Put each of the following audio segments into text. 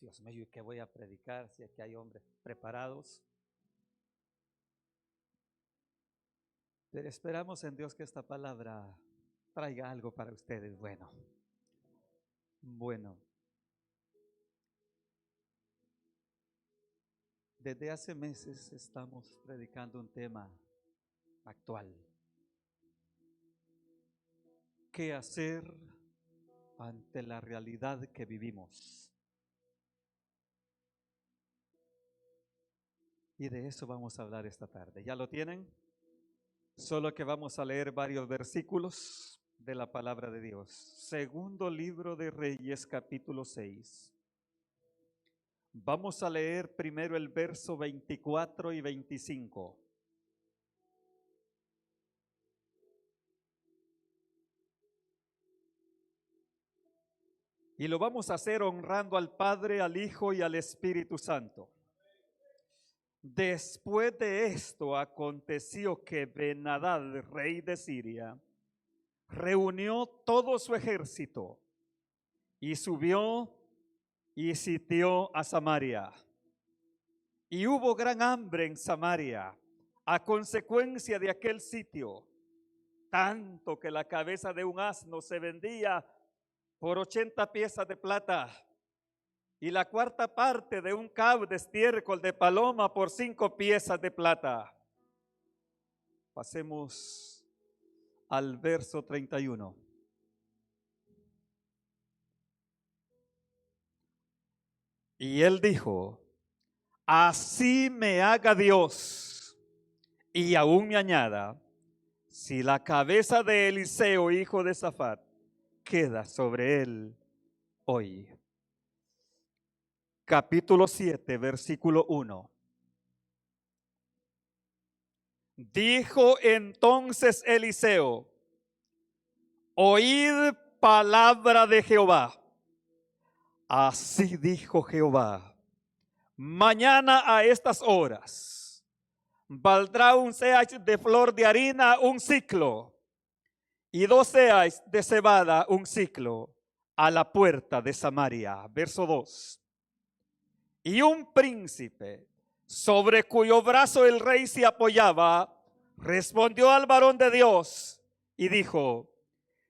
Dios mío, ¿y qué voy a predicar si aquí hay hombres preparados? Pero esperamos en Dios que esta palabra traiga algo para ustedes. Bueno, desde hace meses estamos predicando un tema actual. ¿Qué hacer ante la realidad que vivimos? Y de eso vamos a hablar esta tarde. ¿Ya lo tienen? Solo que vamos a leer varios versículos de la palabra de Dios. Segundo libro de Reyes, capítulo 6. Vamos a leer primero el verso 24 y 25. Y lo vamos a hacer honrando al Padre, al Hijo y al Espíritu Santo. Después de esto aconteció que Ben-Hadad, rey de Siria, reunió todo su ejército y subió y sitió a Samaria. Y hubo gran hambre en Samaria a consecuencia de aquel sitio, tanto que la cabeza de un asno se vendía por 80 piezas de plata, y la cuarta parte de un cabo de estiércol de paloma por 5 piezas de plata. Pasemos al verso 31. Y él dijo: así me haga Dios, y aún me añada, si la cabeza de Eliseo, hijo de Safat, queda sobre él hoy. Capítulo 7, versículo 1. Dijo entonces Eliseo: oíd palabra de Jehová. Así dijo Jehová: mañana a estas horas valdrá un seah de flor de harina un siclo, y 2 seahs de cebada un siclo, a la puerta de Samaria. Verso 2. Y un príncipe, sobre cuyo brazo el rey se apoyaba, respondió al varón de Dios y dijo: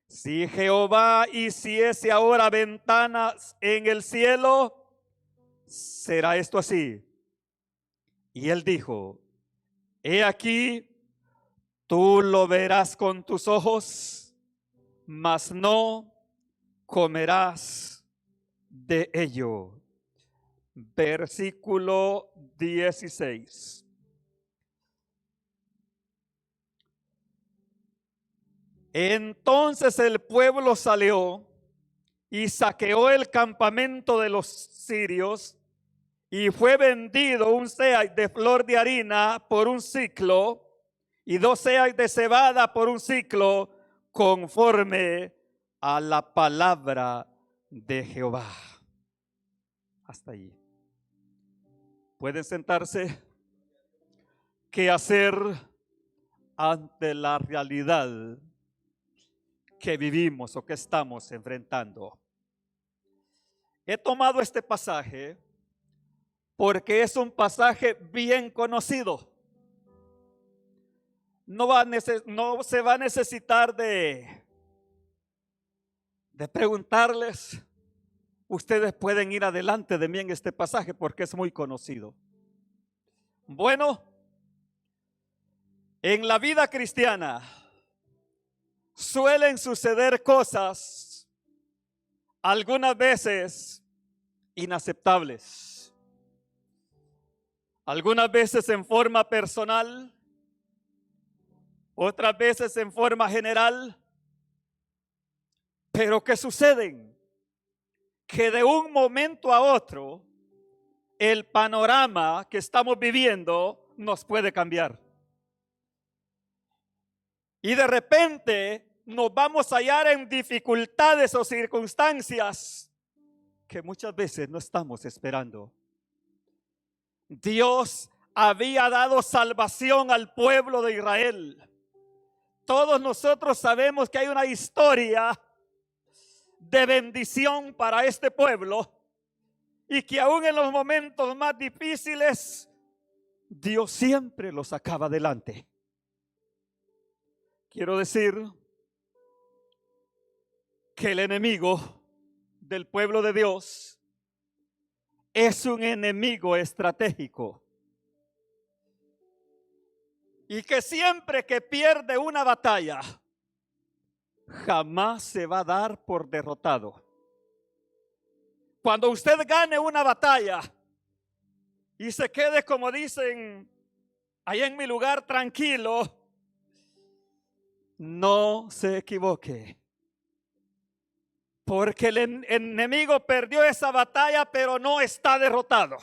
si Jehová hiciese ahora ventanas en el cielo, ¿será esto así? Y él dijo: he aquí, tú lo verás con tus ojos, mas no comerás de ello. Versículo 16. Entonces el pueblo salió y saqueó el campamento de los sirios, y fue vendido un seah de flor de harina por un siclo, y 2 seahs de cebada por un siclo, conforme a la palabra de Jehová. Hasta allí. Pueden sentarse. ¿Qué hacer ante la realidad que vivimos o que estamos enfrentando? He tomado este pasaje porque es un pasaje bien conocido. No se va a necesitar de preguntarles. Ustedes pueden ir adelante de mí en este pasaje porque es muy conocido. Bueno, en la vida cristiana suelen suceder cosas algunas veces inaceptables, algunas veces en forma personal, otras veces en forma general. Pero ¿qué suceden? Que de un momento a otro el panorama que estamos viviendo nos puede cambiar. Y de repente nos vamos a hallar en dificultades o circunstancias que muchas veces no estamos esperando. Dios había dado salvación al pueblo de Israel. Todos nosotros sabemos que hay una historia de bendición para este pueblo, y que aún en los momentos más difíciles, Dios siempre los sacaba adelante. Quiero decir que el enemigo del pueblo de Dios es un enemigo estratégico y que siempre que pierde una batalla, jamás se va a dar por derrotado. Cuando usted gane una batalla y se quede, como dicen, ahí en mi lugar tranquilo, no se equivoque. Porque el enemigo perdió esa batalla, pero no está derrotado.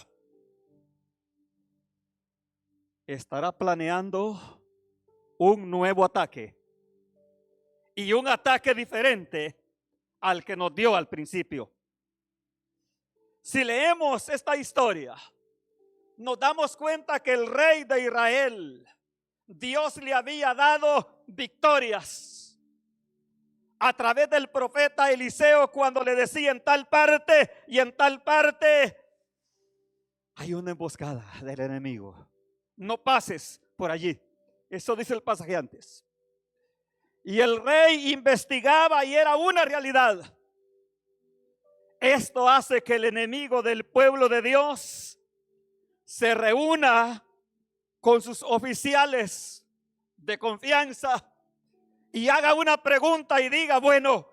Estará planeando un nuevo ataque. Y un ataque diferente al que nos dio al principio. Si leemos esta historia, nos damos cuenta que el rey de Israel, Dios le había dado victorias a través del profeta Eliseo, cuando le decía en tal parte y en tal parte hay una emboscada del enemigo, no pases por allí. Eso dice el pasaje antes. Y el rey investigaba y era una realidad. Esto hace que el enemigo del pueblo de Dios se reúna con sus oficiales de confianza y haga una pregunta y diga, bueno,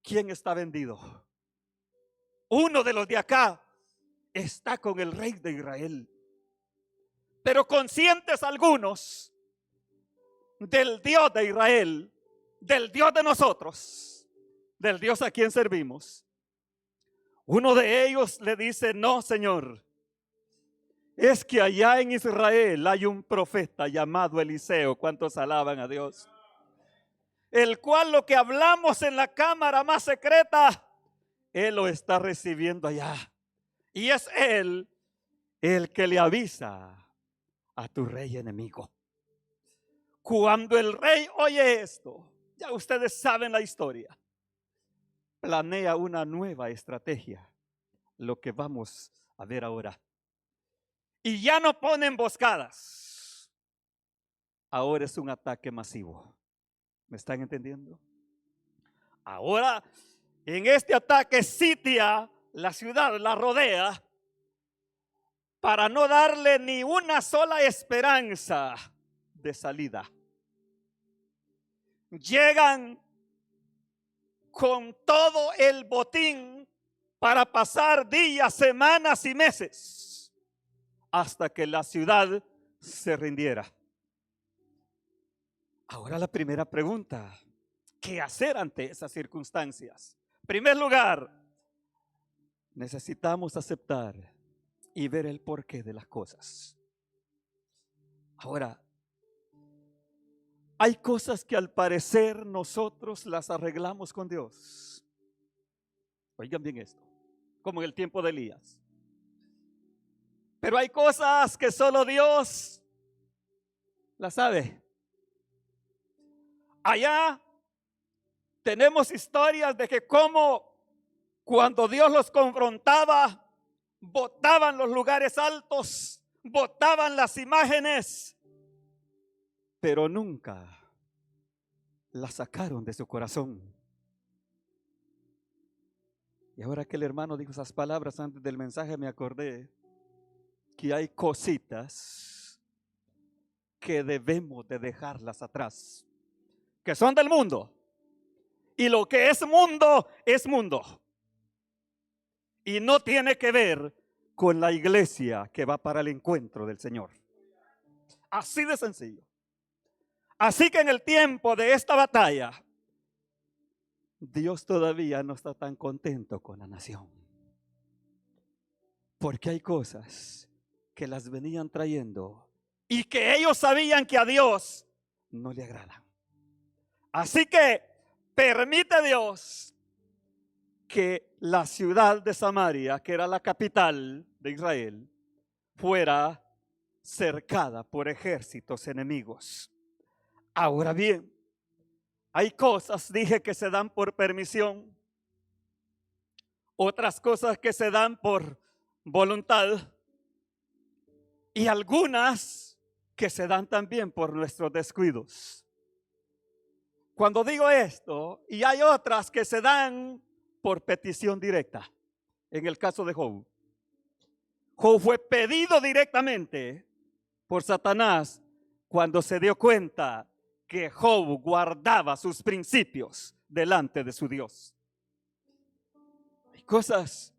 ¿quién está vendido? Uno de los de acá está con el rey de Israel. Pero conscientes algunos del Dios de Israel, del Dios de nosotros, del Dios a quien servimos, uno de ellos le dice, no, Señor, es que allá en Israel hay un profeta llamado Eliseo. ¿Cuántos alaban a Dios? El cual lo que hablamos en la cámara más secreta, él lo está recibiendo allá. Y es él el que le avisa a tu rey enemigo. Cuando el rey oye esto, ya ustedes saben la historia, planea una nueva estrategia, lo que vamos a ver ahora. Y ya no pone emboscadas, ahora es un ataque masivo. ¿Me están entendiendo? Ahora, en este ataque sitia la ciudad, la rodea, para no darle ni una sola esperanza de salida. Llegan con todo el botín para pasar días, semanas y meses hasta que la ciudad se rindiera. Ahora la primera pregunta, ¿qué hacer ante esas circunstancias? En primer lugar, necesitamos aceptar y ver el porqué de las cosas. Ahora, hay cosas que al parecer nosotros las arreglamos con Dios. Oigan bien esto, como en el tiempo de Elías. Pero hay cosas que solo Dios las sabe. Allá tenemos historias de que como cuando Dios los confrontaba, botaban los lugares altos, botaban las imágenes, pero nunca las sacaron de su corazón. Y ahora que el hermano dijo esas palabras antes del mensaje, me acordé que hay cositas que debemos de dejarlas atrás, que son del mundo. Y lo que es mundo, es mundo. Y no tiene que ver con la iglesia que va para el encuentro del Señor. Así de sencillo. Así que en el tiempo de esta batalla, Dios todavía no está tan contento con la nación. Porque hay cosas que las venían trayendo y que ellos sabían que a Dios no le agradan. Así que permite Dios que la ciudad de Samaria, que era la capital de Israel, fuera cercada por ejércitos enemigos. Ahora bien, hay cosas, dije, que se dan por permisión, otras cosas que se dan por voluntad y algunas que se dan también por nuestros descuidos. Cuando digo esto, y hay otras que se dan por petición directa. En el caso de Job, Job fue pedido directamente por Satanás cuando se dio cuenta que Job guardaba sus principios delante de su Dios. Hay cosas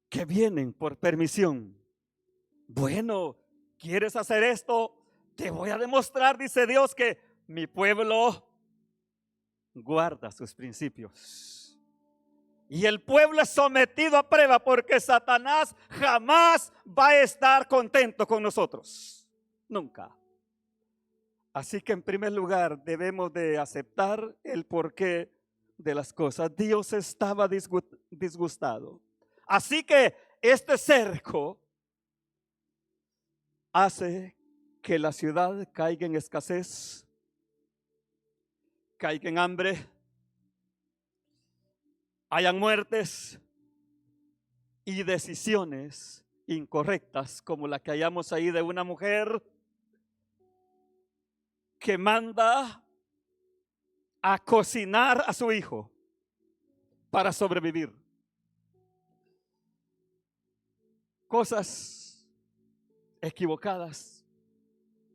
que vienen por permisión. Bueno, ¿quieres hacer esto? Te voy a demostrar, dice Dios, que mi pueblo guarda sus principios. Y el pueblo es sometido a prueba porque Satanás jamás va a estar contento con nosotros. Nunca. Así que en primer lugar debemos de aceptar el porqué de las cosas. Dios estaba disgustado. Así que este cerco hace que la ciudad caiga en escasez, caiga en hambre, hayan muertes y decisiones incorrectas como la que hallamos ahí de una mujer que manda a cocinar a su hijo para sobrevivir. Cosas equivocadas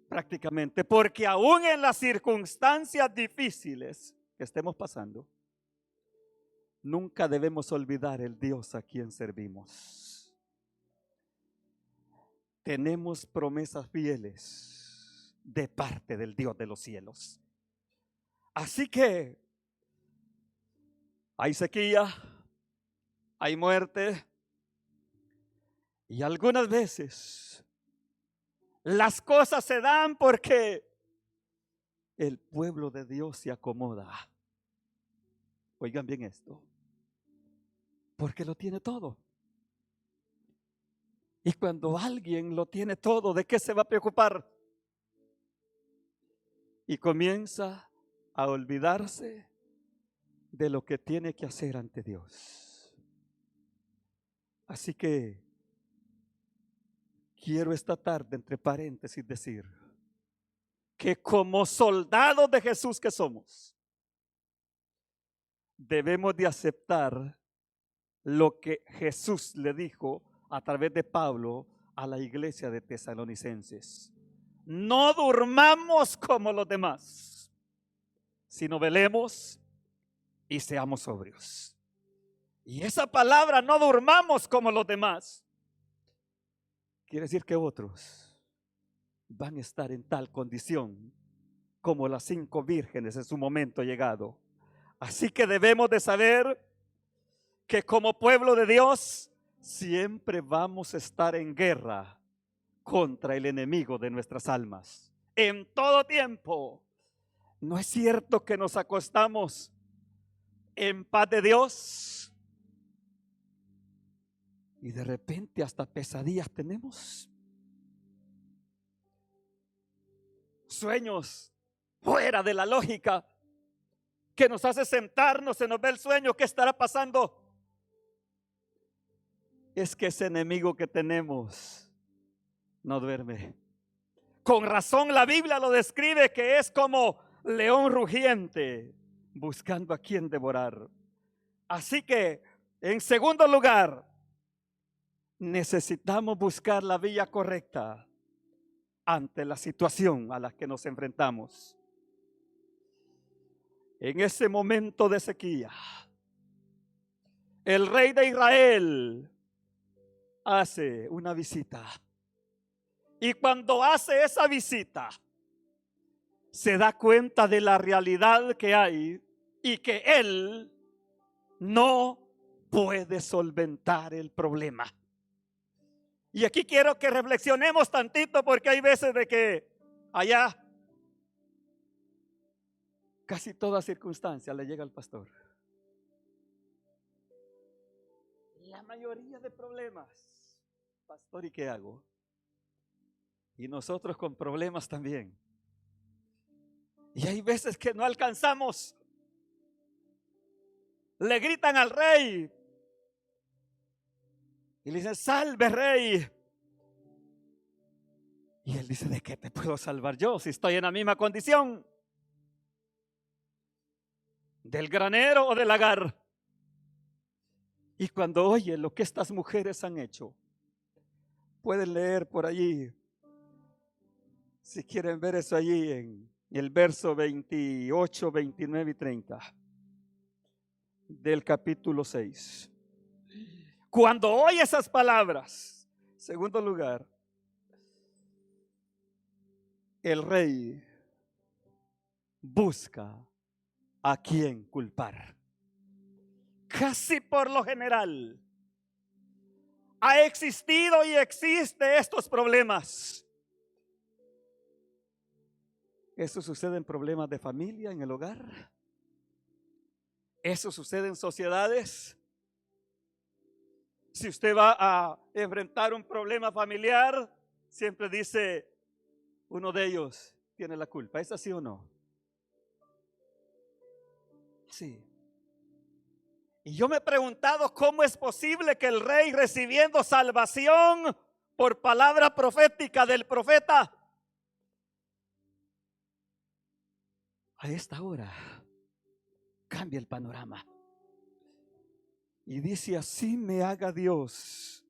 prácticamente, porque aún en las circunstancias difíciles que estemos pasando, nunca debemos olvidar el Dios a quien servimos. Tenemos promesas fieles de parte del Dios de los cielos. Así que hay sequía, hay muerte y algunas veces las cosas se dan porque el pueblo de Dios se acomoda. Oigan bien esto, porque lo tiene todo. Y cuando alguien lo tiene todo, ¿de qué se va a preocupar? Y comienza a olvidarse de lo que tiene que hacer ante Dios. Así que quiero esta tarde, entre paréntesis, decir que como soldados de Jesús que somos, debemos de aceptar lo que Jesús le dijo a través de Pablo a la iglesia de Tesalonicenses. No durmamos como los demás, sino velemos y seamos sobrios. Y esa palabra, no durmamos como los demás, quiere decir que otros van a estar en tal condición como las 5 vírgenes en su momento llegado. Así que debemos de saber que como pueblo de Dios siempre vamos a estar en guerra contra el enemigo de nuestras almas. En todo tiempo. ¿No es cierto que nos acostamos en paz de Dios y de repente hasta pesadillas tenemos? Sueños fuera de la lógica que nos hace sentarnos, se nos ve el sueño. ¿Qué estará pasando? Es que ese enemigo que tenemos no duerme. Con razón la Biblia lo describe que es como león rugiente buscando a quien devorar. Así que, en segundo lugar, necesitamos buscar la vía correcta ante la situación a la que nos enfrentamos. En ese momento de sequía, el rey de Israel hace una visita. Y cuando hace esa visita, se da cuenta de la realidad que hay y que él no puede solventar el problema. Y aquí quiero que reflexionemos tantito, porque hay veces de que allá casi toda circunstancia le llega al pastor. La mayoría de problemas, pastor, ¿y qué hago? Y nosotros con problemas también. Y hay veces que no alcanzamos. Le gritan al rey: Y le dice, salve rey. Y él dice, ¿de qué te puedo salvar yo si estoy en la misma condición? ¿Del granero o del lagar? Y cuando oye lo que estas mujeres han hecho, pueden leer por allí, si quieren ver eso allí en el verso 28, 29 y 30 del capítulo 6. Cuando oye esas palabras, segundo lugar, el rey busca a quien culpar. Casi por lo general ha existido y existe estos problemas. Eso sucede en problemas de familia, en el hogar. Eso sucede en sociedades. Si usted va a enfrentar un problema familiar, siempre dice, uno de ellos tiene la culpa. ¿Es así o no? Sí. Y yo me he preguntado cómo es posible que el rey, recibiendo salvación por palabra profética del profeta, a esta hora cambia el panorama. Y dice, así me haga Dios,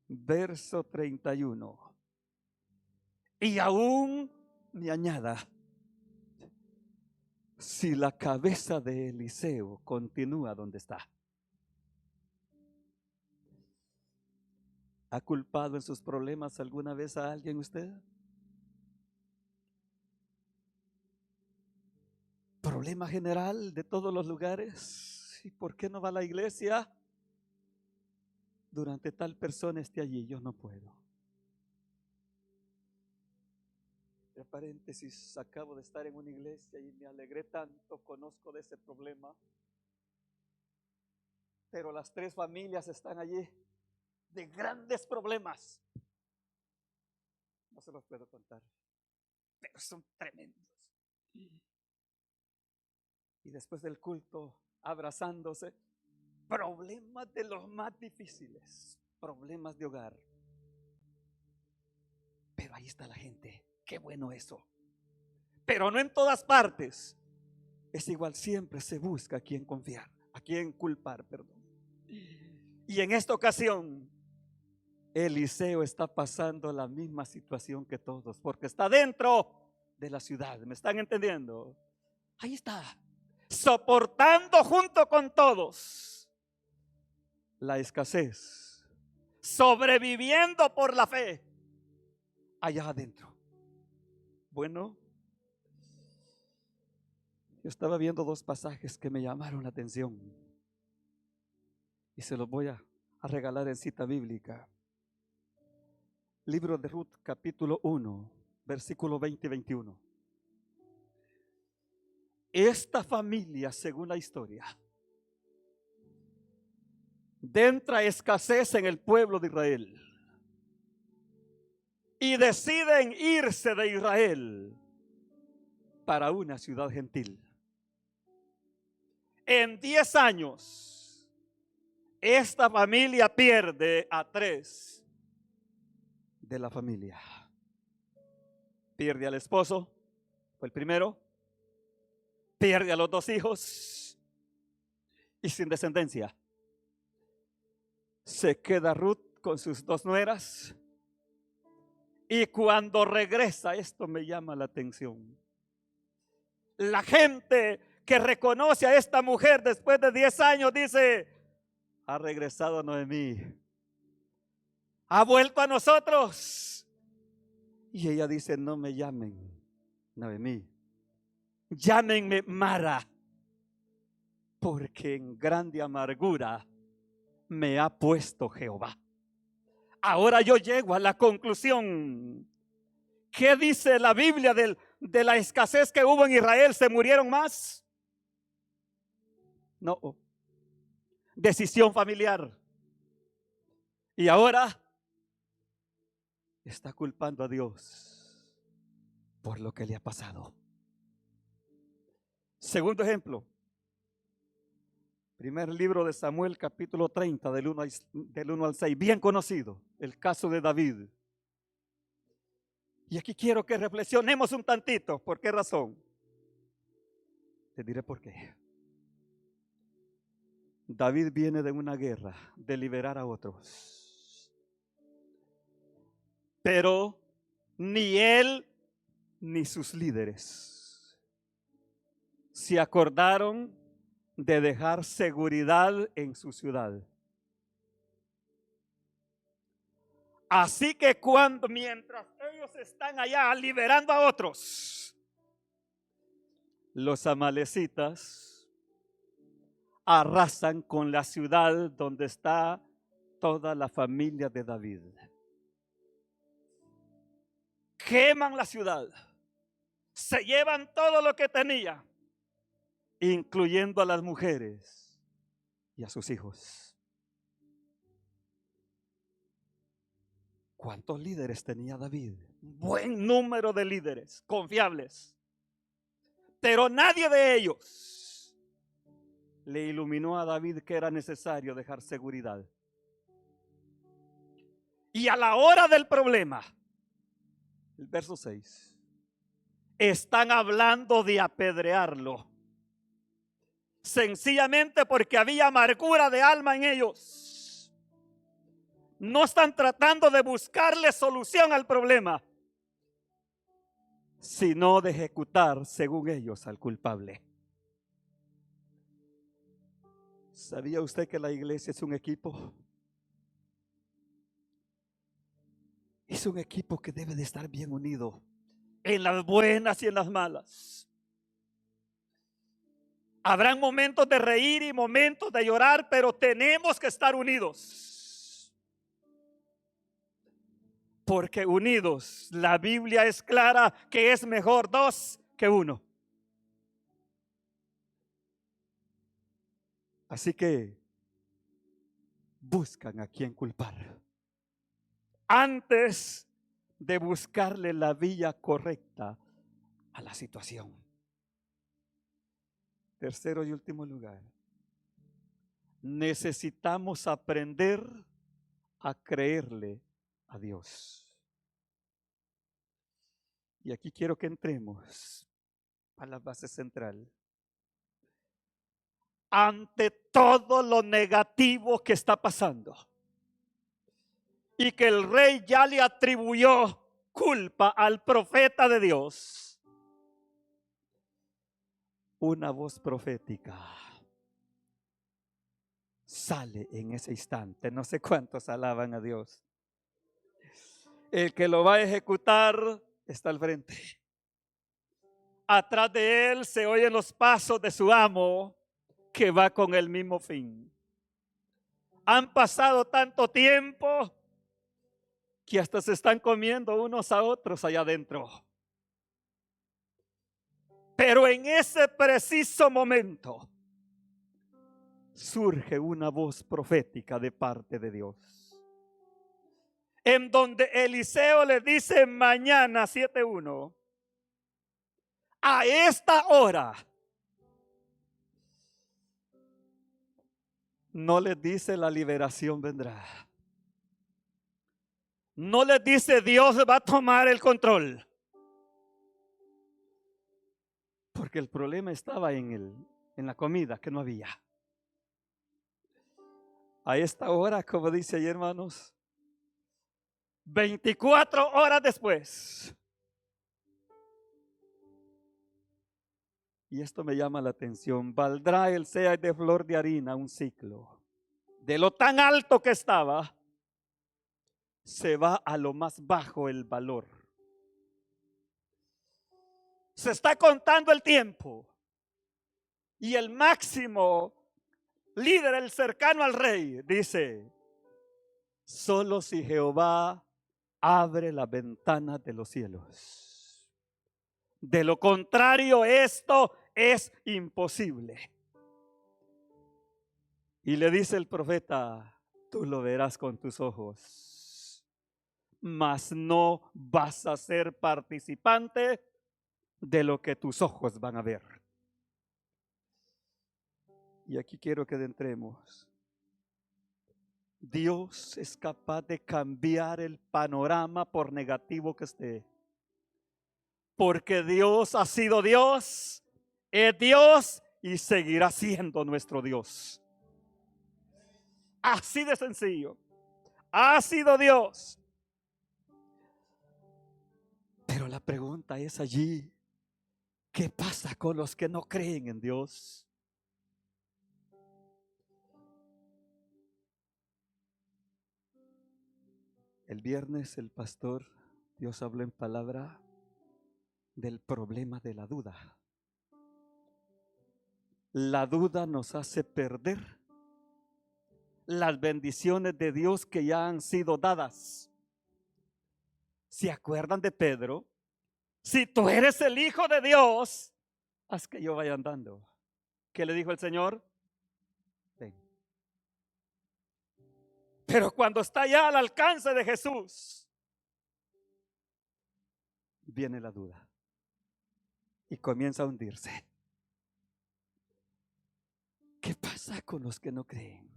verso 31. Y aún me añada, si la cabeza de Eliseo continúa donde está. ¿Ha culpado en sus problemas alguna vez a alguien usted? Problema general de todos los lugares. ¿Y por qué no va a la iglesia? Durante tal persona esté allí, yo no puedo. De paréntesis, acabo de estar en una iglesia y me alegré tanto, conozco de ese problema. Pero las 3 familias están allí de grandes problemas. No se los puedo contar, pero son tremendos. Y después del culto, abrazándose, problemas de los más difíciles, problemas de hogar. Pero ahí está la gente, qué bueno eso. Pero no en todas partes. Es igual, siempre se busca a quien confiar, a quien culpar, perdón. Y en esta ocasión, Eliseo está pasando la misma situación que todos, porque está dentro de la ciudad. ¿Me están entendiendo? Ahí está, soportando junto con todos la escasez, sobreviviendo por la fe allá adentro. Bueno, yo estaba viendo 2 pasajes que me llamaron la atención y se los voy a regalar en cita bíblica. Libro de Ruth, capítulo 1, versículo 20 y 21. Esta familia, según la historia, entra escasez en el pueblo de Israel y deciden irse de Israel para una ciudad gentil. En 10 años, esta familia pierde a 3 de la familia. Pierde al esposo, fue el primero. Pierde a los 2 hijos y sin descendencia. Se queda Ruth con sus 2 nueras. Y cuando regresa, esto me llama la atención. La gente que reconoce a esta mujer después de 10 años dice, ha regresado Noemí, ha vuelto a nosotros. Y ella dice, no me llamen Noemí, llámenme Mara, porque en grande amargura me ha puesto Jehová. Ahora yo llego a la conclusión. ¿Qué dice la Biblia de la escasez que hubo en Israel? ¿Se murieron más? No. Decisión familiar. Y ahora está culpando a Dios por lo que le ha pasado. Segundo ejemplo. Primer libro de Samuel, capítulo 30, del 1 al 6, bien conocido, el caso de David. Y aquí quiero que reflexionemos un tantito. ¿Por qué razón? Te diré por qué. David viene de una guerra, de liberar a otros. Pero ni él ni sus líderes se acordaron de dejar seguridad en su ciudad. Así que mientras ellos están allá liberando a otros, los amalecitas arrasan con la ciudad donde está toda la familia de David. Queman la ciudad, se llevan todo lo que tenía, incluyendo a las mujeres y a sus hijos. ¿Cuántos líderes tenía David? Buen número de líderes, confiables. Pero nadie de ellos le iluminó a David que era necesario dejar seguridad. Y a la hora del problema, el verso 6, están hablando de apedrearlo. Sencillamente porque había amargura de alma en ellos. No están tratando de buscarle solución al problema, sino de ejecutar, según ellos, al culpable. ¿Sabía usted que la iglesia es un equipo? Es un equipo que debe de estar bien unido, en las buenas y en las malas. Habrán momentos de reír y momentos de llorar, pero tenemos que estar unidos. Porque unidos, la Biblia es clara que es mejor dos que uno. Así que buscan a quien culpar antes de buscarle la vía correcta a la situación. Tercero y último lugar, necesitamos aprender a creerle a Dios. Y aquí quiero que entremos a la base central. Ante todo lo negativo que está pasando y que el rey ya le atribuyó culpa al profeta de Dios, una voz profética sale en ese instante. No sé cuántos alaban a Dios. El que lo va a ejecutar está al frente. Atrás de él se oyen los pasos de su amo, que va con el mismo fin. Han pasado tanto tiempo que hasta se están comiendo unos a otros allá adentro. Pero en ese preciso momento surge una voz profética de parte de Dios, en donde Eliseo le dice mañana 7:1, a esta hora. No les dice la liberación vendrá. No les dice Dios va a tomar el control. Porque el problema estaba en la comida, que no había. A esta hora, como dice ahí, hermanos, 24 horas después. Y esto me llama la atención. Valdrá el seah de flor de harina un ciclo. De lo tan alto que estaba, se va a lo más bajo el valor. Se está contando el tiempo. Y el máximo líder, el cercano al rey, dice: solo si Jehová abre la ventana de los cielos. De lo contrario, esto es imposible. Y le dice el profeta: tú lo verás con tus ojos, mas no vas a ser participante de lo que tus ojos van a ver. Y aquí quiero que entremos. Dios es capaz de cambiar el panorama por negativo que esté. Porque Dios ha sido Dios, es Dios y seguirá siendo nuestro Dios. Así de sencillo. Ha sido Dios. Pero la pregunta es allí, ¿qué pasa con los que no creen en Dios? El viernes el pastor, Dios habló en palabra del problema de la duda. La duda nos hace perder las bendiciones de Dios que ya han sido dadas. ¿Se acuerdan de Pedro? Si tú eres el Hijo de Dios, haz que yo vaya andando. ¿Qué le dijo el Señor? Ven. Pero cuando está ya al alcance de Jesús, viene la duda y comienza a hundirse. ¿Qué pasa con los que no creen?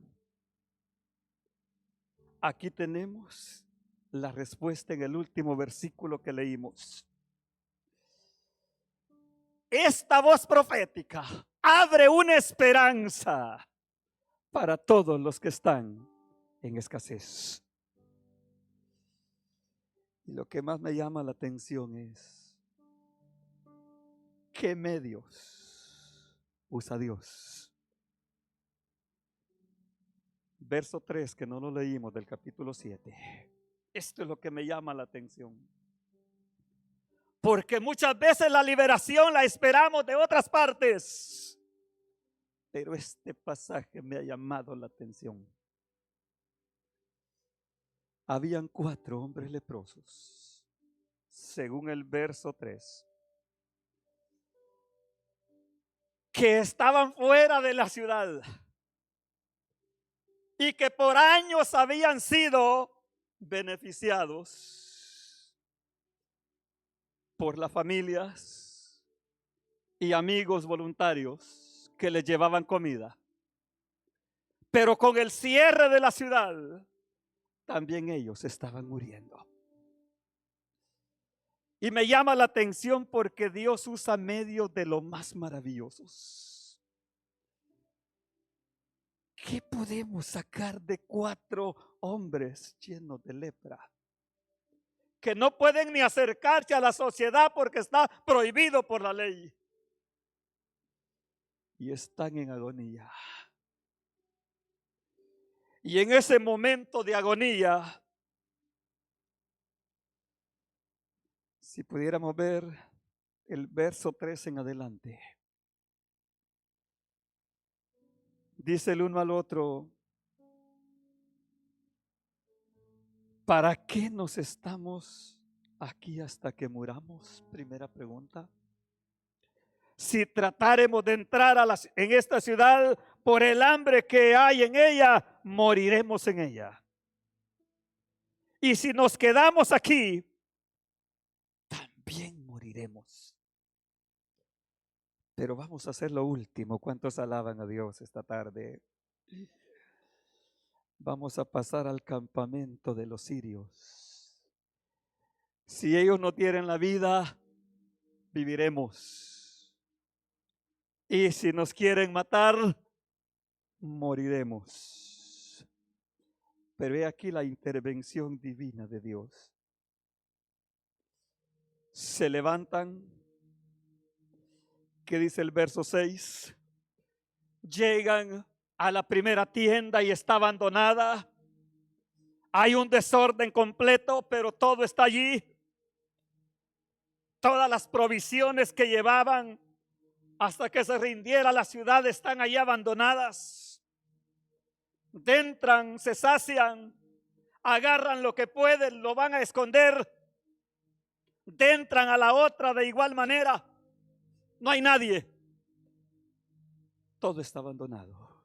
Aquí tenemos la respuesta en el último versículo que leímos. Esta voz profética abre una esperanza para todos los que están en escasez. Y lo que más me llama la atención es ¿qué medios usa Dios? Verso 3, que no lo leímos, del capítulo 7. Esto es lo que me llama la atención. Porque muchas veces la liberación la esperamos de otras partes. Pero este pasaje me ha llamado la atención. Habían 4 hombres leprosos, según el verso 3, que estaban fuera de la ciudad y que por años habían sido beneficiados por las familias y amigos voluntarios que les llevaban comida. Pero con el cierre de la ciudad, también ellos estaban muriendo. Y me llama la atención porque Dios usa medios de lo más maravillosos. ¿Qué podemos sacar de 4 hombres llenos de lepra? Que no pueden ni acercarse a la sociedad porque está prohibido por la ley. Y están en agonía. Y en ese momento de agonía, si pudiéramos ver el verso 3 en adelante, dice el uno al otro, ¿para qué nos estamos aquí hasta que muramos? Primera pregunta. Si tratáremos de entrar en esta ciudad por el hambre que hay en ella, moriremos en ella. Y si nos quedamos aquí, también moriremos. Pero vamos a hacer lo último. ¿Cuántos alaban a Dios esta tarde? Vamos a pasar al campamento de los sirios. Si ellos no tienen la vida, viviremos. Y si nos quieren matar, moriremos. Pero he aquí la intervención divina de Dios. Se levantan, ¿qué dice el verso 6? Llegan a la primera tienda y está abandonada. Hay un desorden completo, pero todo está allí. Todas las provisiones que llevaban hasta que se rindiera la ciudad están allí abandonadas. Entran, se sacian, agarran lo que pueden, lo van a esconder. Entran a la otra de igual manera. No hay nadie. Todo está abandonado.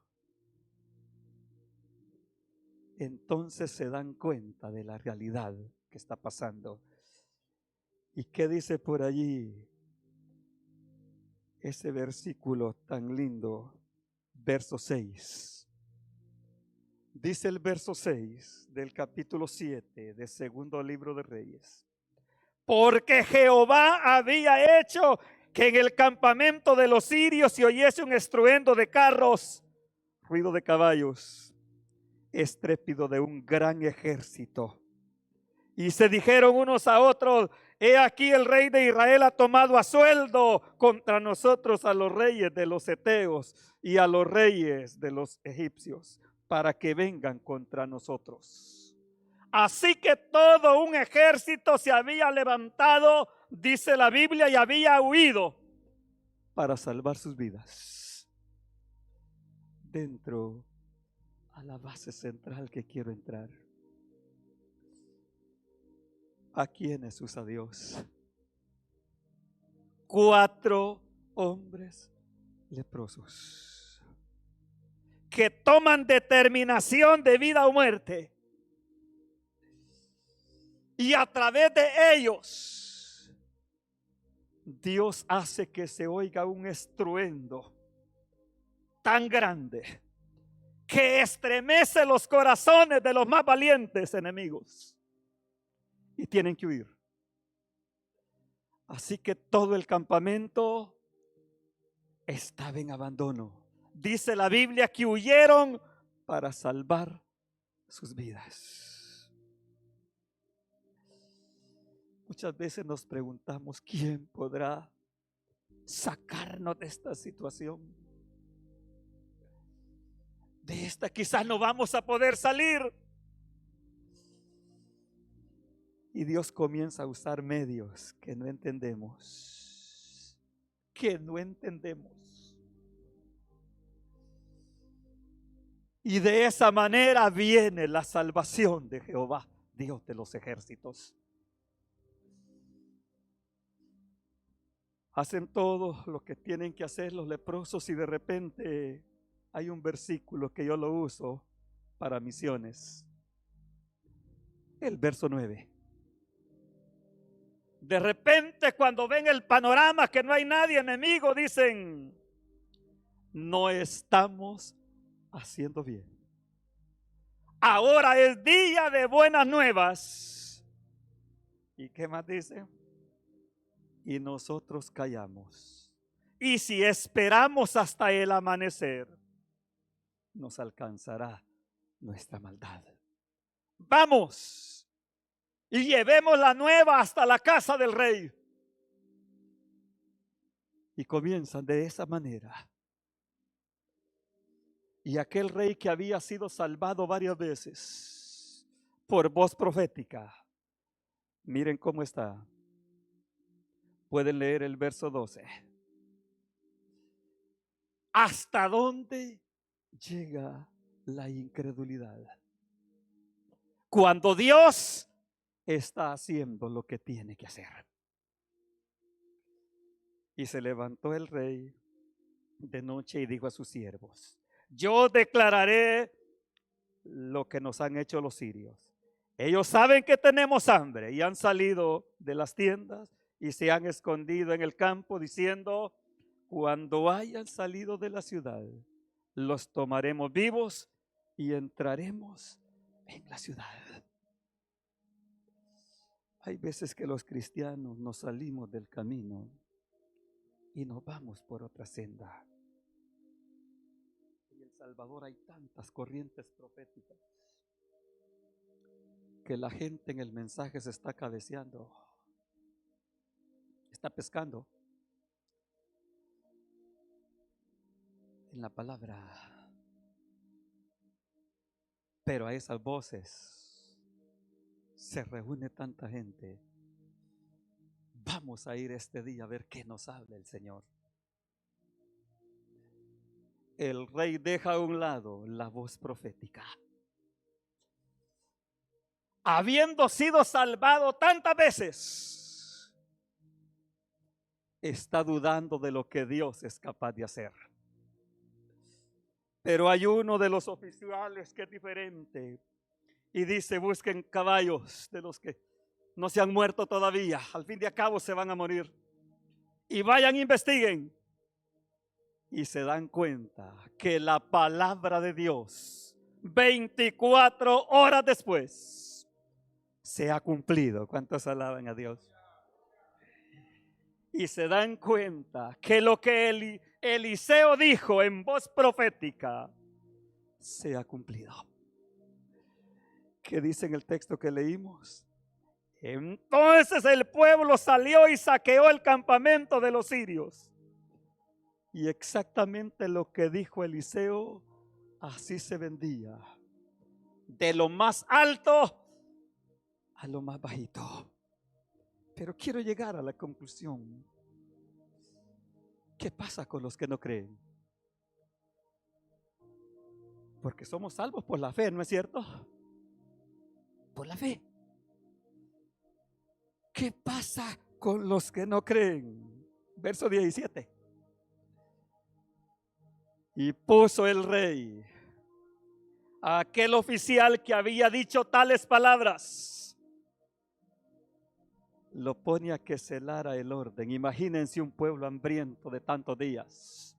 Entonces se dan cuenta de la realidad que está pasando. ¿Y qué dice por allí ese versículo tan lindo? verso 6. Dice el verso 6 del capítulo 7 del segundo libro de Reyes. Porque Jehová había hecho que en el campamento de los sirios se oyese un estruendo de carros, ruido de caballos, estrépito de un gran ejército. Y se dijeron unos a otros: he aquí el rey de Israel ha tomado a sueldo contra nosotros a los reyes de los heteos y a los reyes de los egipcios, para que vengan contra nosotros. Así que todo un ejército se había levantado, dice la Biblia, y había huido para salvar sus vidas. Dentro a la base central que quiero entrar. ¿A quiénes usa Dios? 4 hombres leprosos que toman determinación de vida o muerte, y a través de ellos Dios hace que se oiga un estruendo tan grande que estremece los corazones de los más valientes enemigos, y tienen que huir. Así que todo el campamento estaba en abandono. Dice la Biblia que huyeron para salvar sus vidas. Muchas veces nos preguntamos: ¿quién podrá sacarnos de esta situación? De esta quizás no vamos a poder salir. Y Dios comienza a usar medios que no entendemos. Y de esa manera viene la salvación de Jehová, Dios de los ejércitos. Hacen todo lo que tienen que hacer los leprosos, y de repente hay un versículo que yo lo uso para misiones. El verso 9. De repente, cuando ven el panorama que no hay nadie enemigo, dicen: no estamos haciendo bien. Ahora es día de buenas nuevas. ¿Y qué más dice? Y nosotros callamos. Y si esperamos hasta el amanecer, nos alcanzará nuestra maldad. Vamos y llevemos la nueva hasta la casa del rey. Y comienzan de esa manera. Y aquel rey que había sido salvado varias veces por voz profética, miren cómo está. Pueden leer el verso 12. ¿Hasta dónde llega la incredulidad? Cuando Dios está haciendo lo que tiene que hacer. Y se levantó el rey de noche y dijo a sus siervos: yo declararé lo que nos han hecho los sirios. Ellos saben que tenemos hambre y han salido de las tiendas y se han escondido en el campo, diciendo: cuando hayan salido de la ciudad, los tomaremos vivos y entraremos en la ciudad. Hay veces que los cristianos nos salimos del camino y nos vamos por otra senda. En El Salvador hay tantas corrientes proféticas que la gente en el mensaje se está cabeceando, está pescando en la palabra. Pero a esas voces se reúne tanta gente. Vamos a ir este día a ver qué nos habla el Señor. El rey deja a un lado la voz profética. Habiendo sido salvado tantas veces, está dudando de lo que Dios es capaz de hacer. Pero hay uno de los oficiales que es diferente y dice: busquen caballos de los que no se han muerto todavía, al fin de cabo se van a morir, y vayan, investiguen. y se dan cuenta que la palabra de Dios 24 horas después se ha cumplido. ¿Cuántos alaban a Dios? Y se dan cuenta que lo que Eliseo dijo en voz profética se ha cumplido. ¿Qué dice en el texto que leímos? Entonces el pueblo salió y saqueó el campamento de los sirios. Y exactamente lo que dijo Eliseo, así se vendía. De lo más alto a lo más bajito. Pero quiero llegar a la conclusión. ¿Qué pasa con los que no creen? Porque somos salvos por la fe, ¿no es cierto? Por la fe. ¿Qué pasa con los que no creen? Verso 17. Y puso el rey a aquel oficial que había dicho tales palabras, lo pone a que celara el orden. Imagínense un pueblo hambriento de tantos días.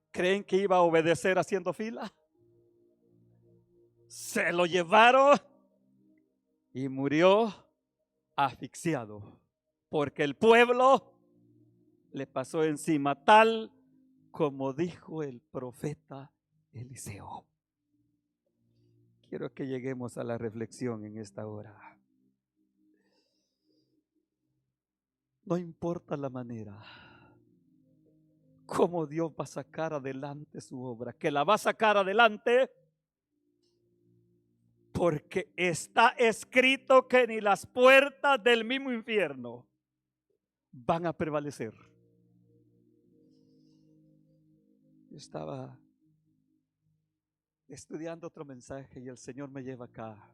¿Creen que iba a obedecer haciendo fila? Se lo llevaron y murió asfixiado, porque el pueblo le pasó encima, tal como dijo el profeta Eliseo. Quiero que lleguemos a la reflexión en esta hora. No importa la manera, cómo Dios va a sacar adelante su obra, que la va a sacar adelante porque está escrito que ni las puertas del mismo infierno van a prevalecer. Yo estaba estudiando otro mensaje y el Señor me lleva acá.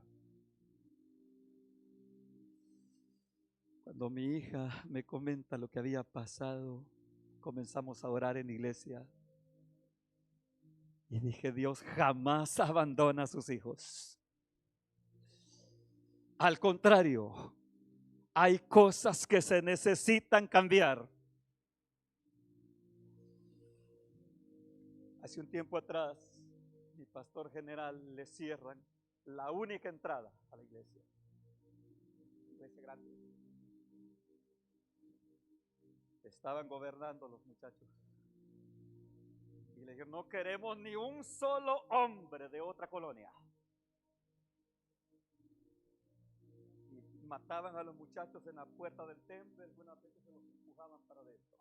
Cuando mi hija me comenta lo que había pasado, comenzamos a orar en la iglesia. Y dije, Dios jamás abandona a sus hijos. Al contrario, hay cosas que se necesitan cambiar. Hace un tiempo atrás, mi pastor general le cierran la única entrada a la iglesia. Iglesia grande. Estaban gobernando los muchachos. Y le dijeron, no queremos ni un solo hombre de otra colonia. Y mataban a los muchachos en la puerta del templo, algunas veces se los empujaban para adentro.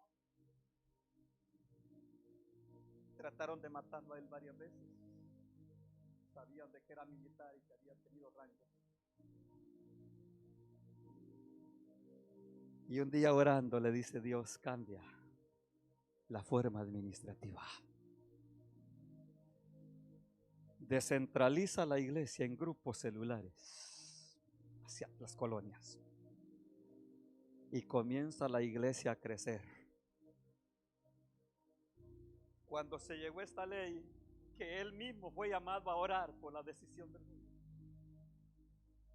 Trataron de matarlo a él varias veces. Sabían de que era militar y que había tenido rango. Y un día orando le dice Dios, cambia la forma administrativa. Descentraliza la iglesia en grupos celulares hacia las colonias. Y comienza la iglesia a crecer. Cuando se llegó esta ley, que él mismo fue llamado a orar por la decisión del mundo,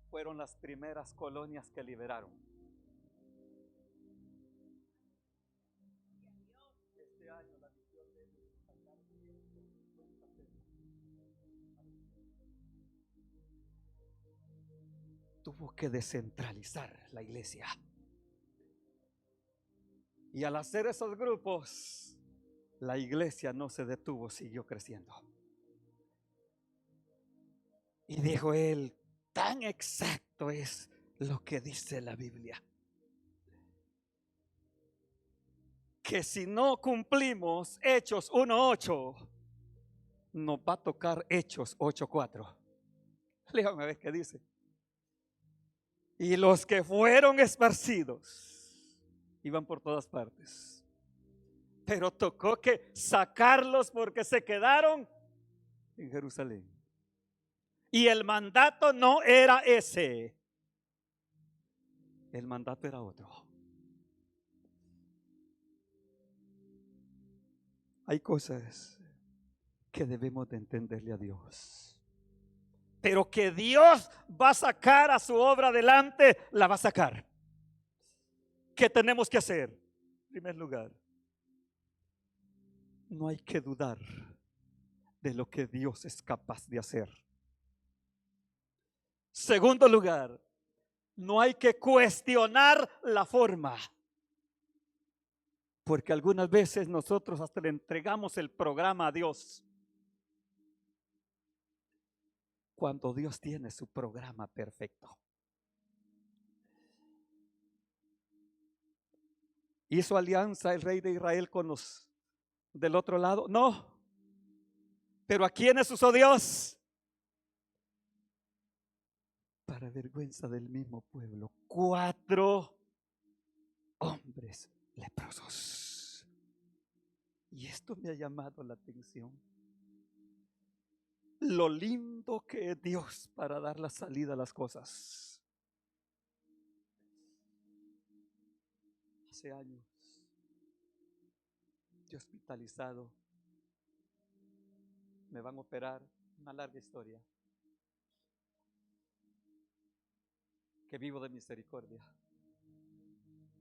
fueron las primeras colonias que liberaron. Este año la misión de ellos es sacar 150 centros. Tuvo que descentralizar la iglesia. Y al hacer esos grupos, la iglesia no se detuvo, siguió creciendo. Y dijo él, tan exacto es lo que dice la Biblia, que si no cumplimos Hechos 1:8, nos va a tocar Hechos 8:4. Léame a ver qué dice. Y los que fueron esparcidos iban por todas partes, pero tocó que sacarlos porque se quedaron en Jerusalén. Y el mandato no era ese, el mandato era otro. Hay cosas que debemos de entenderle a Dios, pero que Dios va a sacar a su obra adelante, la va a sacar. ¿Qué tenemos que hacer? En primer lugar, no hay que dudar de lo que Dios es capaz de hacer. Segundo lugar, no hay que cuestionar la forma. Porque algunas veces nosotros hasta le entregamos el programa a Dios, cuando Dios tiene su programa perfecto. ¿Hizo alianza el rey de Israel con los del otro lado? No. ¿Pero a quiénes usó Dios? Para vergüenza del mismo pueblo, 4 hombres leprosos. Y esto me ha llamado la atención. Lo lindo que es Dios para dar la salida a las cosas. Hace años, yo hospitalizado, me van a operar, una larga historia, que vivo de misericordia.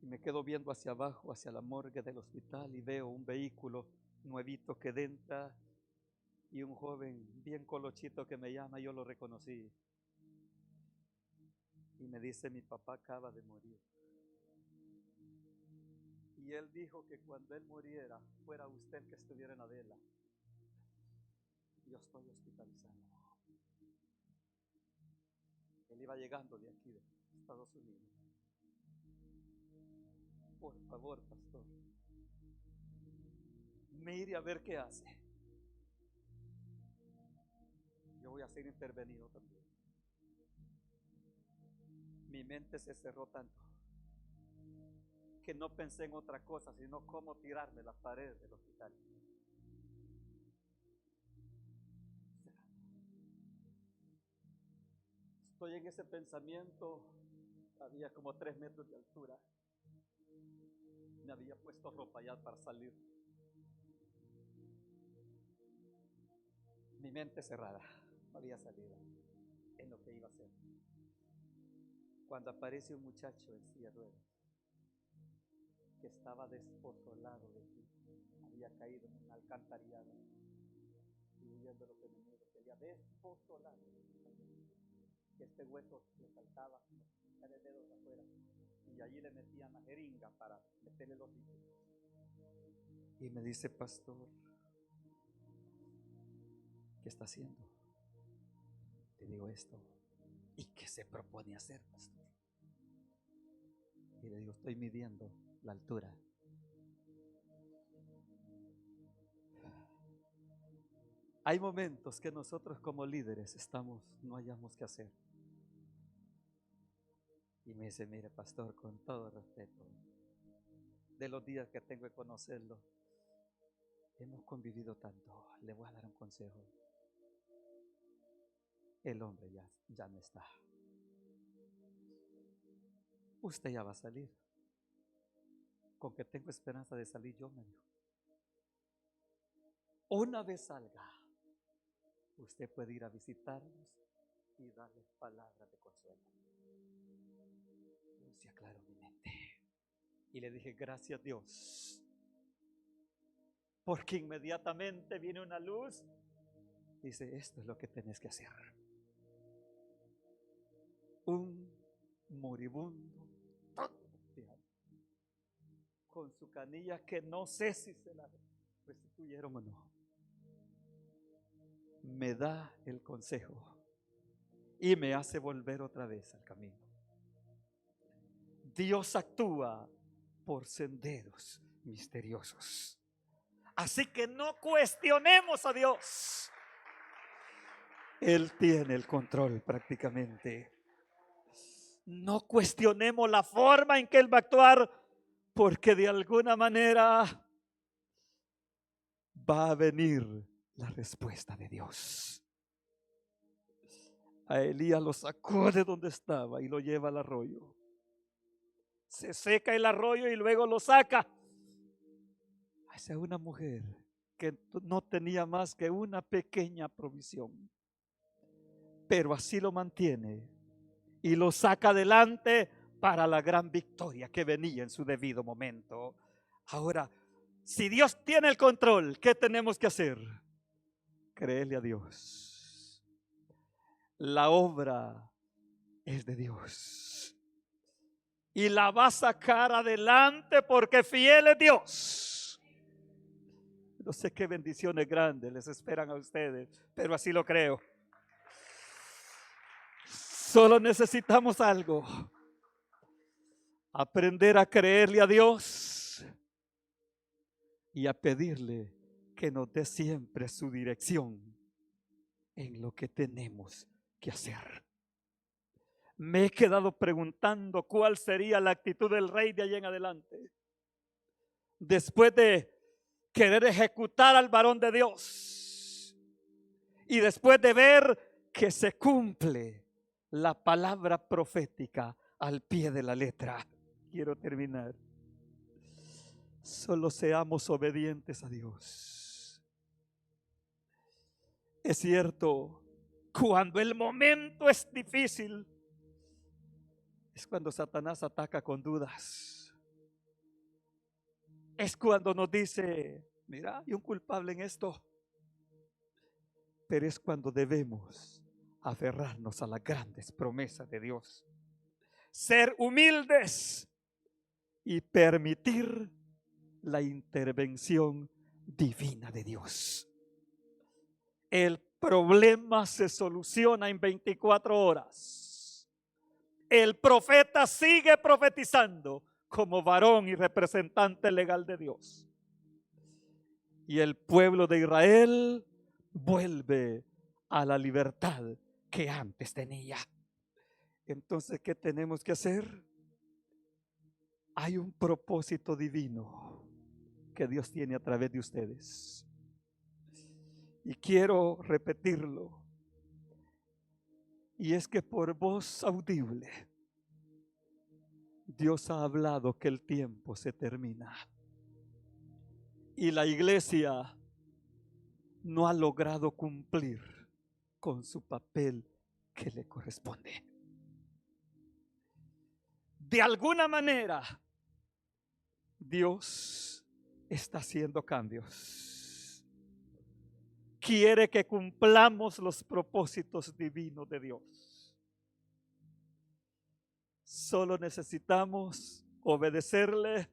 Y me quedo viendo hacia abajo, hacia la morgue del hospital, y veo un vehículo nuevito que entra y un joven bien colochito que me llama. Yo lo reconocí y me dice: mi papá acaba de morir. Y él dijo que cuando él muriera fuera usted que estuviera en la vela. Yo estoy hospitalizado. Él iba llegando de aquí, de Estados Unidos. Por favor, pastor, mire a ver qué hace. Yo voy a ser intervenido también. Mi mente se cerró tanto que no pensé en otra cosa, sino cómo tirarme la pared del hospital. Estoy en ese pensamiento, había como 3 metros de altura. Me había puesto ropa ya para salir. Mi mente cerrada, no había salida en lo que iba a hacer. Cuando aparece un muchacho en silla de ruedas, que estaba desposolado de sí, había caído en una alcantarillada y huyendo lo que me miro, que había desposolado, que este hueso le faltaba 3 dedos afuera, y allí le metían la jeringa para meterle los líquidos. Y me dice: pastor, ¿qué está haciendo? Le digo: esto. ¿Y qué se propone hacer, pastor? Y le digo: estoy midiendo la altura. Hay momentos que nosotros como líderes no hayamos qué hacer. Y me dice: mire, pastor, con todo respeto, de los días que tengo de conocerlo, hemos convivido tanto, le voy a dar un consejo. El hombre ya no está. Usted ya va a salir. Con que tengo esperanza de salir yo, me dijo. Una vez salga, usted puede ir a visitarnos y darles palabras de consuelo. Dios se aclaró mi mente. Y le dije: gracias Dios, porque inmediatamente viene una luz. Dice: esto es lo que tenés que hacer. Un moribundo, con su canilla, que no sé si se la restituyeron o no, me da el consejo y me hace volver otra vez al camino. Dios actúa por senderos misteriosos. Así que no cuestionemos a Dios. Él tiene el control prácticamente. No cuestionemos la forma en que Él va a actuar, porque de alguna manera va a venir la respuesta de Dios. A Elías lo sacó de donde estaba y lo lleva al arroyo. Se seca el arroyo y luego lo saca hacia una mujer que no tenía más que una pequeña provisión, pero así lo mantiene y lo saca adelante para la gran victoria que venía en su debido momento. Ahora, Si Dios tiene el control, ¿qué tenemos que hacer? Creerle a Dios. La obra es de Dios. Y la va a sacar adelante porque fiel es Dios. No sé qué bendiciones grandes les esperan a ustedes, pero así lo creo. Solo necesitamos algo. Aprender a creerle a Dios y a pedirle que nos dé siempre su dirección en lo que tenemos que hacer. Me he quedado preguntando cuál sería la actitud del rey de ahí en adelante. Después de querer ejecutar al varón de Dios y después de ver que se cumple la palabra profética al pie de la letra. Quiero terminar. Solo seamos obedientes a Dios. Es cierto, cuando el momento es difícil, es cuando Satanás ataca con dudas. Es cuando nos dice, mira, hay un culpable en esto. Pero es cuando debemos aferrarnos a las grandes promesas de Dios. Ser humildes y permitir la intervención divina de Dios. El problema se soluciona en 24 horas. El profeta sigue profetizando como varón y representante legal de Dios. Y el pueblo de Israel vuelve a la libertad que antes tenía. Entonces, ¿qué tenemos que hacer? Hay un propósito divino que Dios tiene a través de ustedes. Y quiero repetirlo. Y es que por voz audible, Dios ha hablado que el tiempo se termina. Y la iglesia no ha logrado cumplir con su papel que le corresponde. De alguna manera, Dios está haciendo cambios. Quiere que cumplamos los propósitos divinos de Dios. Solo necesitamos obedecerle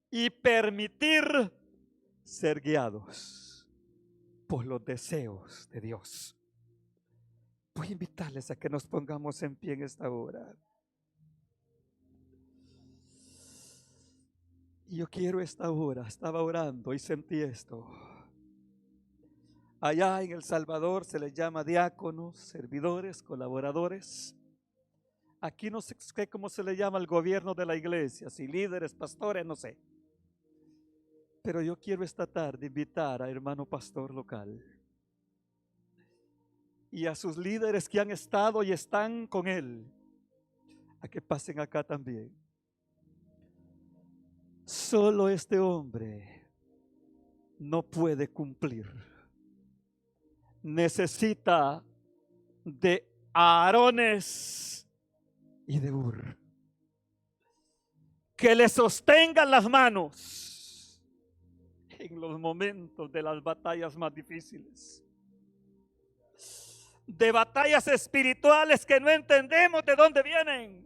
y permitir ser guiados por los deseos de Dios. Voy a invitarles a que nos pongamos en pie en esta hora. Y yo quiero esta hora, estaba orando y sentí esto. Allá en El Salvador se les llama diáconos, servidores, colaboradores. Aquí no sé cómo se le llama al gobierno de la iglesia, si líderes, pastores, no sé. Pero yo quiero esta tarde invitar a hermano pastor local y a sus líderes que han estado y están con él, a que pasen acá también. Solo este hombre no puede cumplir. Necesita de Aarones y de Hur que le sostengan las manos en los momentos de las batallas más difíciles, de batallas espirituales que no entendemos de dónde vienen,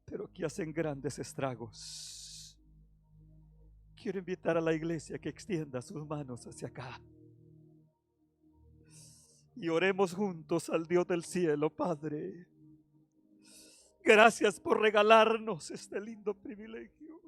pero que hacen grandes estragos. Quiero invitar a la iglesia que extienda sus manos hacia acá y oremos juntos al Dios del cielo. Padre, gracias por regalarnos este lindo privilegio.